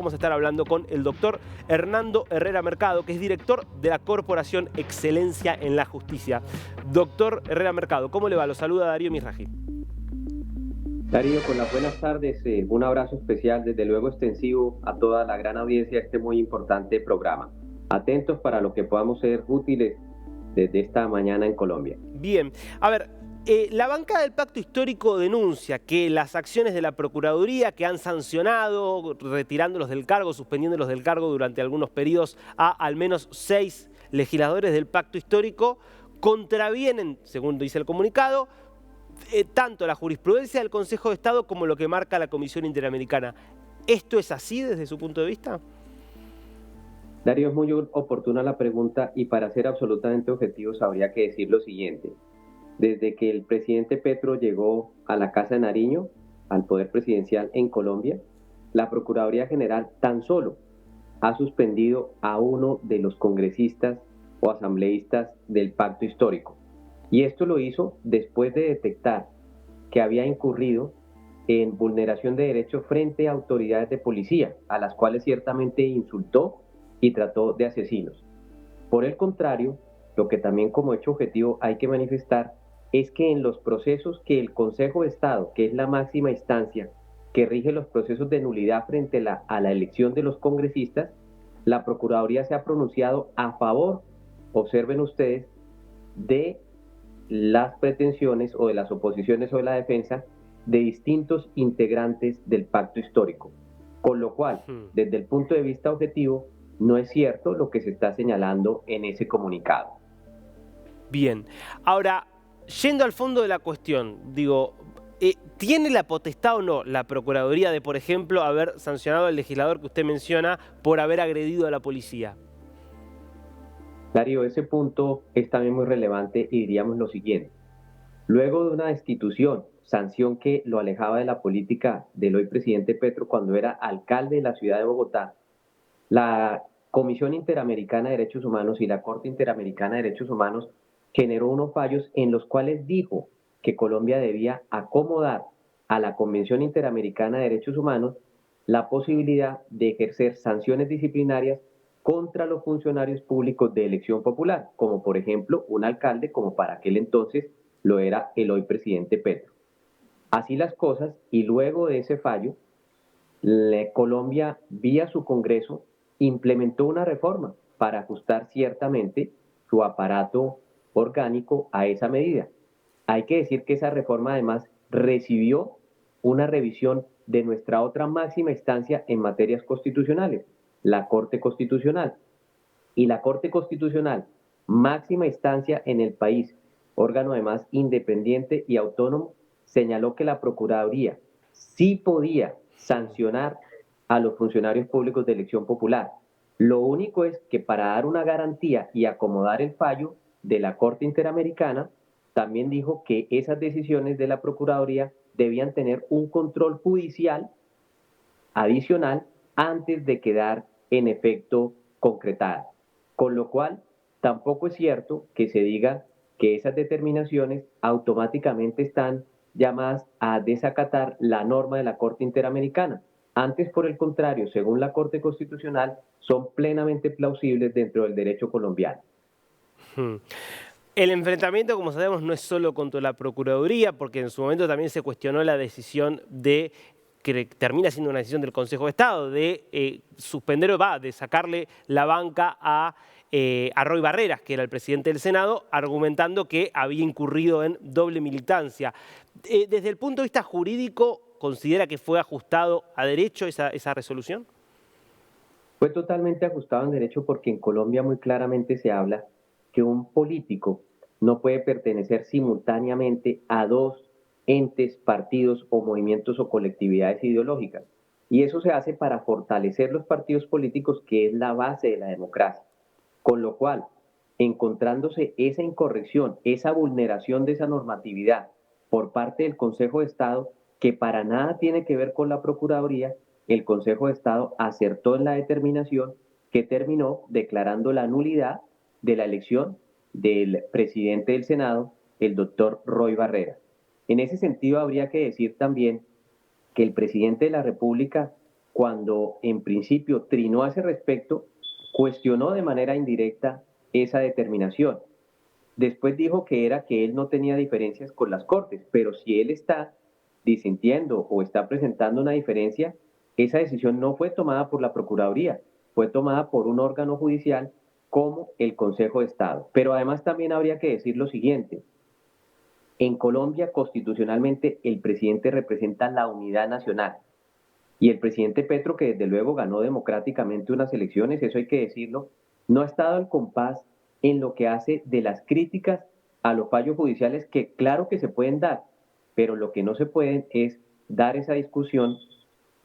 Vamos a estar hablando con el doctor Hernando Herrera Mercado, que es director de la Corporación Excelencia en la Justicia. Doctor Herrera Mercado, ¿cómo le va? Lo saluda Darío Misraji. Darío, con las buenas tardes, un abrazo especial, desde luego extensivo a toda la gran audiencia de este muy importante programa. Atentos para lo que podamos ser útiles desde esta mañana en Colombia. Bien, a ver, la bancada del Pacto Histórico denuncia que las acciones de la Procuraduría que han sancionado, retirándolos del cargo, suspendiéndolos del cargo durante algunos periodos a al menos 6 legisladores del Pacto Histórico, contravienen, según dice el comunicado, tanto la jurisprudencia del Consejo de Estado como lo que marca la Comisión Interamericana. ¿Esto es así desde su punto de vista? Darío, es muy oportuna la pregunta y para ser absolutamente objetivos habría que decir lo siguiente. Desde que el presidente Petro llegó a la Casa de Nariño, al poder presidencial en Colombia, la Procuraduría General tan solo ha suspendido a uno de los congresistas o asambleístas del Pacto Histórico. Y esto lo hizo después de detectar que había incurrido en vulneración de derechos frente a autoridades de policía, a las cuales ciertamente insultó y trató de asesinos. Por el contrario, lo que también como hecho objetivo hay que manifestar es que en los procesos que el Consejo de Estado, que es la máxima instancia que rige los procesos de nulidad frente a la elección de los congresistas, la Procuraduría se ha pronunciado a favor, observen ustedes, de las pretensiones o de las oposiciones o de la defensa de distintos integrantes del pacto histórico. Con lo cual, desde el punto de vista objetivo, no es cierto lo que se está señalando en ese comunicado. Bien. Ahora, yendo al fondo de la cuestión, digo, ¿tiene la potestad o no la Procuraduría de, por ejemplo, haber sancionado al legislador que usted menciona por haber agredido a la policía? Darío, ese punto es también muy relevante y diríamos lo siguiente. Luego de una destitución, sanción que lo alejaba de la política del hoy presidente Petro cuando era alcalde de la ciudad de Bogotá, la Comisión Interamericana de Derechos Humanos y la Corte Interamericana de Derechos Humanos generó unos fallos en los cuales dijo que Colombia debía acomodar a la Convención Interamericana de Derechos Humanos la posibilidad de ejercer sanciones disciplinarias contra los funcionarios públicos de elección popular, como por ejemplo un alcalde, como para aquel entonces lo era el hoy presidente Petro. Así las cosas, y luego de ese fallo, Colombia, vía su Congreso, implementó una reforma para ajustar ciertamente su aparato orgánico a esa medida. Hay que decir que esa reforma además recibió una revisión de nuestra otra máxima instancia en materias constitucionales, la Corte Constitucional. Y la Corte Constitucional, máxima instancia en el país, órgano además independiente y autónomo, señaló que la Procuraduría sí podía sancionar a los funcionarios públicos de elección popular. Lo único es que para dar una garantía y acomodar el fallo de la Corte Interamericana, también dijo que esas decisiones de la Procuraduría debían tener un control judicial adicional antes de quedar en efecto concretada. Con lo cual, tampoco es cierto que se diga que esas determinaciones automáticamente están llamadas a desacatar la norma de la Corte Interamericana. Antes, por el contrario, según la Corte Constitucional, son plenamente plausibles dentro del derecho colombiano. El enfrentamiento, como sabemos, no es solo contra la Procuraduría, porque en su momento también se cuestionó la decisión de, que termina siendo una decisión del Consejo de Estado, de suspender, de sacarle la banca a Roy Barreras, que era el presidente del Senado, argumentando que había incurrido en doble militancia. Desde el punto de vista jurídico, ¿considera que fue ajustado a derecho esa resolución? Fue totalmente ajustado en derecho porque en Colombia muy claramente se habla que un político no puede pertenecer simultáneamente a dos entes, partidos o movimientos o colectividades ideológicas. Y eso se hace para fortalecer los partidos políticos, que es la base de la democracia. Con lo cual, encontrándose esa incorrección, esa vulneración de esa normatividad por parte del Consejo de Estado, que para nada tiene que ver con la Procuraduría, el Consejo de Estado acertó en la determinación que terminó declarando la nulidad de la elección del presidente del Senado, el doctor Roy Barreras. En ese sentido, habría que decir también que el presidente de la República, cuando en principio trinó a ese respecto, cuestionó de manera indirecta esa determinación. Después dijo que era que él no tenía diferencias con las Cortes, pero si él está disintiendo o está presentando una diferencia, esa decisión no fue tomada por la Procuraduría, fue tomada por un órgano judicial como el Consejo de Estado. Pero además también habría que decir lo siguiente: en Colombia constitucionalmente el presidente representa la unidad nacional y el presidente Petro, que desde luego ganó democráticamente unas elecciones, eso hay que decirlo, no ha estado al compás en lo que hace de las críticas a los fallos judiciales, que claro que se pueden dar, pero lo que no se pueden es dar esa discusión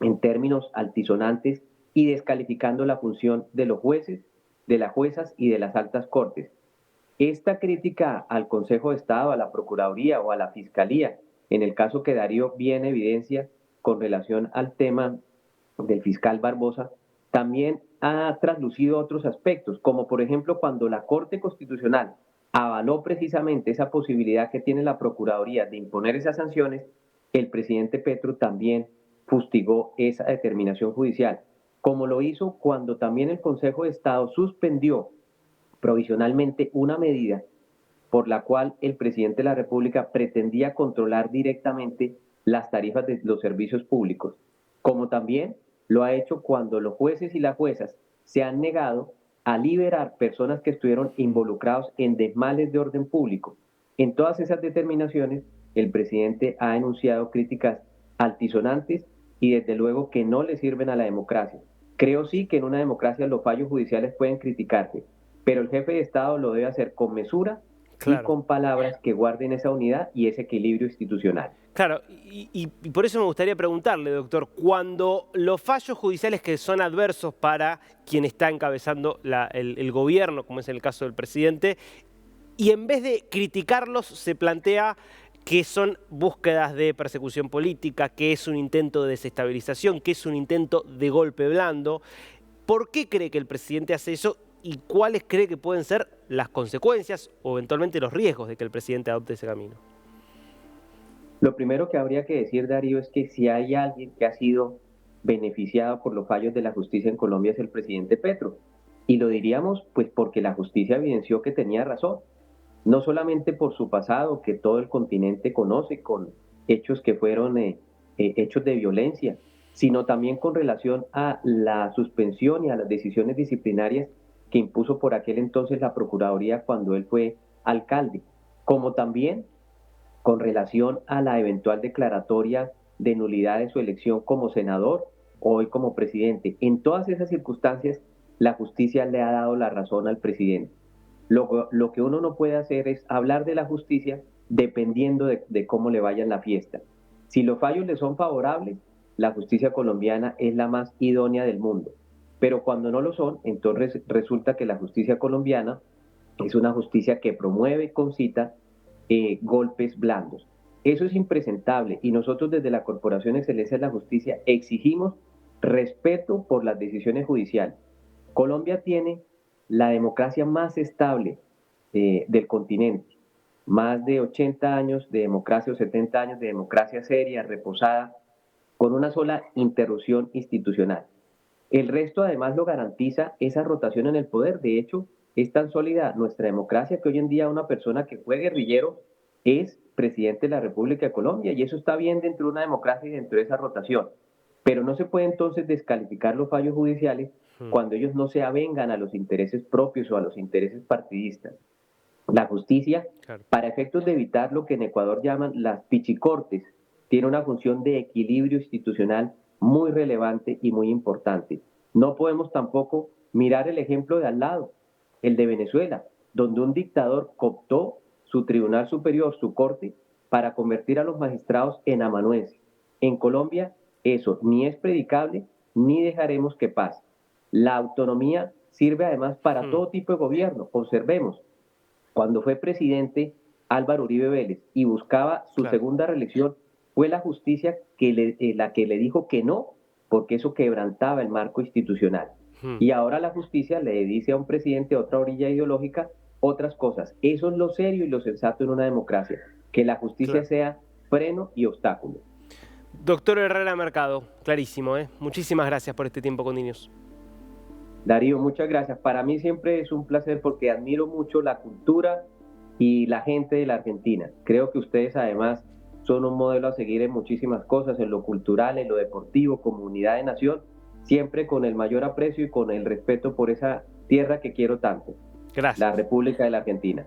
en términos altisonantes y descalificando la función de los jueces, de las juezas y de las altas cortes. Esta crítica al Consejo de Estado, a la Procuraduría o a la Fiscalía, en el caso que Darío bien evidencia con relación al tema del fiscal Barbosa, también ha traslucido otros aspectos, como por ejemplo cuando la Corte Constitucional avaló precisamente esa posibilidad que tiene la Procuraduría de imponer esas sanciones, el presidente Petro también fustigó esa determinación judicial, como lo hizo cuando también el Consejo de Estado suspendió provisionalmente una medida por la cual el presidente de la República pretendía controlar directamente las tarifas de los servicios públicos, como también lo ha hecho cuando los jueces y las juezas se han negado a liberar personas que estuvieron involucrados en desmales de orden público. En todas esas determinaciones, el presidente ha enunciado críticas altisonantes y desde luego que no le sirven a la democracia. Creo sí que en una democracia los fallos judiciales pueden criticarse, pero el jefe de Estado lo debe hacer con mesura y con palabras que guarden esa unidad y ese equilibrio institucional. Claro, y por eso me gustaría preguntarle, doctor, cuando los fallos judiciales que son adversos para quien está encabezando el gobierno, como es en el caso del presidente, y en vez de criticarlos se plantea que son búsquedas de persecución política, que es un intento de desestabilización, que es un intento de golpe blando, ¿por qué cree que el presidente hace eso y cuáles cree que pueden ser las consecuencias o eventualmente los riesgos de que el presidente adopte ese camino? Lo primero que habría que decir, Darío, es que si hay alguien que ha sido beneficiado por los fallos de la justicia en Colombia es el presidente Petro. Y lo diríamos pues porque la justicia evidenció que tenía razón, no solamente por su pasado, que todo el continente conoce, con hechos que fueron hechos de violencia, sino también con relación a la suspensión y a las decisiones disciplinarias que impuso por aquel entonces la Procuraduría cuando él fue alcalde, como también con relación a la eventual declaratoria de nulidad de su elección como senador o hoy como presidente. En todas esas circunstancias, la justicia le ha dado la razón al presidente. Lo que uno no puede hacer es hablar de la justicia dependiendo de cómo le vaya en la fiesta. Si los fallos le son favorables, la justicia colombiana es la más idónea del mundo. Pero cuando no lo son, entonces resulta que la justicia colombiana es una justicia que promueve, concita golpes blandos. Eso es impresentable y nosotros desde la Corporación Excelencia de la Justicia exigimos respeto por las decisiones judiciales. Colombia tiene la democracia más estable del continente, más de 80 años de democracia o 70 años de democracia seria, reposada, con una sola interrupción institucional. El resto además lo garantiza esa rotación en el poder. De hecho, es tan sólida nuestra democracia que hoy en día una persona que fue guerrillero es presidente de la República de Colombia y eso está bien dentro de una democracia y dentro de esa rotación. Pero no se puede entonces descalificar los fallos judiciales cuando ellos no se avengan a los intereses propios o a los intereses partidistas. La justicia, para efectos de evitar lo que en Ecuador llaman las pichicortes, tiene una función de equilibrio institucional muy relevante y muy importante. No podemos tampoco mirar el ejemplo de al lado, el de Venezuela, donde un dictador cooptó su Tribunal Superior, su corte, para convertir a los magistrados en amanuenses. En Colombia eso ni es predicable ni dejaremos que pase. La autonomía sirve además para todo tipo de gobierno. Observemos, cuando fue presidente Álvaro Uribe Vélez y buscaba su segunda reelección, fue la justicia la que le dijo que no, porque eso quebrantaba el marco institucional. Y ahora la justicia le dice a un presidente a otra orilla ideológica otras cosas. Eso es lo serio y lo sensato en una democracia, que la justicia sea freno y obstáculo. Doctor Herrera Mercado, clarísimo, ¿eh? Muchísimas gracias por este tiempo con DNews. Darío, muchas gracias. Para mí siempre es un placer porque admiro mucho la cultura y la gente de la Argentina. Creo que ustedes además son un modelo a seguir en muchísimas cosas, en lo cultural, en lo deportivo, como unidad de nación, siempre con el mayor aprecio y con el respeto por esa tierra que quiero tanto, Gracias. la República de la Argentina.